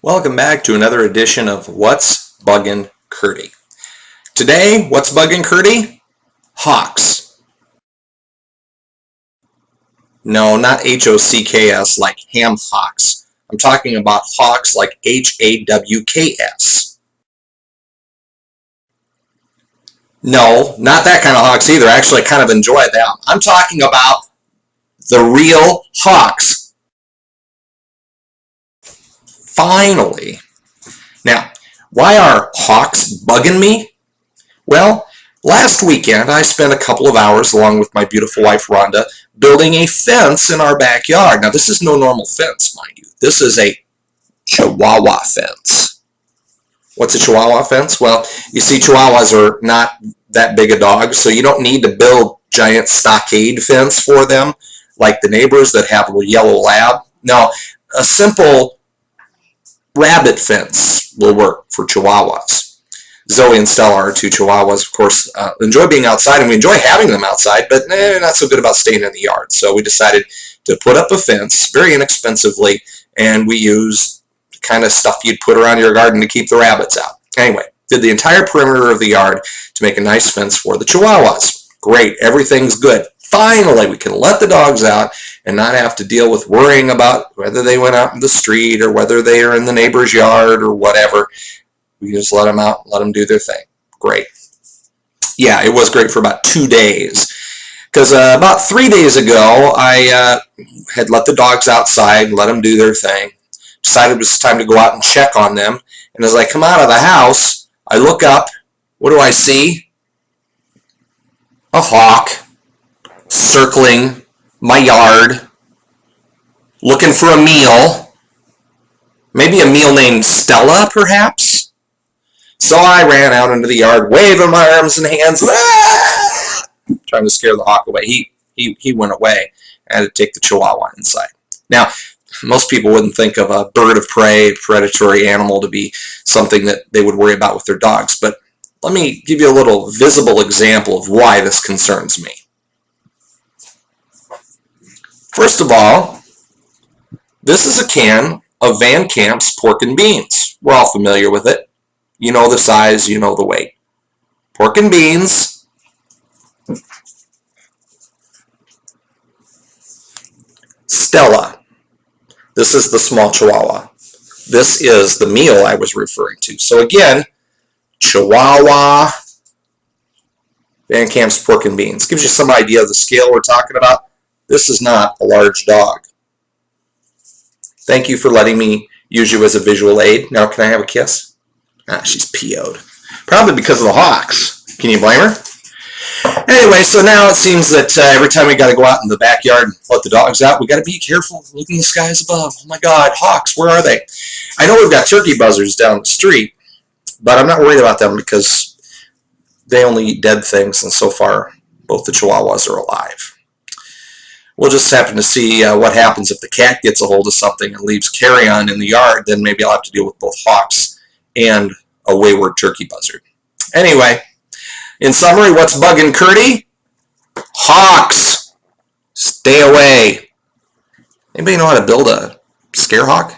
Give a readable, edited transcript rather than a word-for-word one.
Welcome back to another edition of What's Buggin' Curtie. Today, what's bugging Curtie? Hawks. No, not H-O-C-K-S like ham hocks. I'm talking about hawks like H-A-W-K-S. No, not that kind of hawks either. Actually, I kind of enjoy them. I'm talking about the real hawks. Finally. Now, why are hawks bugging me? Well, last weekend I spent a couple of hours along with my beautiful wife Rhonda building a fence in our backyard. Now, this is no normal fence, mind you. This is a Chihuahua fence. What's a Chihuahua fence? Well, you see, Chihuahuas are not that big a dog, so you don't need to build giant stockade fence for them like the neighbors that have a yellow lab. No, a simple rabbit fence will work for Chihuahuas. Zoe and Stella are two Chihuahuas, of course, enjoy being outside, and we enjoy having them outside, but not so good about staying in the yard. So we decided to put up a fence very inexpensively, and we used the kind of stuff you'd put around your garden to keep the rabbits out. Anyway, did the entire perimeter of the yard to make a nice fence for the Chihuahuas. Great, everything's good. Finally, we can let the dogs out and not have to deal with worrying about whether they went out in the street or whether they are in the neighbor's yard or whatever. We just let them out, let them do their thing. Great. Yeah, it was great for about 2 days. Because about 3 days ago, I had let the dogs outside and let them do their thing. Decided it was time to go out and check on them. And as I come out of the house, I look up. What do I see? A hawk circling my yard, looking for a meal. Maybe a meal named Stella, perhaps? So I ran out into the yard, waving my arms and hands, trying to scare the hawk away. He went away. I had to take the Chihuahua inside. Now, most people wouldn't think of a bird of prey, predatory animal, to be something that they would worry about with their dogs, but let me give you a little visible example of why this concerns me. First of all, this is a can of Van Camp's pork and beans. We're all familiar with it. You know the size, you know the weight. Pork and beans. Stella. This is the small Chihuahua. This is the meal I was referring to. So again, Chihuahua, Van Camp's pork and beans. Gives you some idea of the scale we're talking about. This is not a large dog. Thank you for letting me use you as a visual aid. Now can I have a kiss? Ah, she's PO'd. Probably because of the hawks. Can you blame her? Anyway, so now it seems that every time we got to go out in the backyard and let the dogs out, we got to be careful. Look in the skies above. Oh my God, hawks, where are they? I know we've got turkey buzzards down the street, but I'm not worried about them because they only eat dead things, and so far both the Chihuahuas are alive. We'll just happen to see what happens if the cat gets a hold of something and leaves carrion in the yard. Then maybe I'll have to deal with both hawks and a wayward turkey buzzard. Anyway, in summary, what's bugging Curtie? Hawks. Stay away. Anybody know how to build a scare hawk?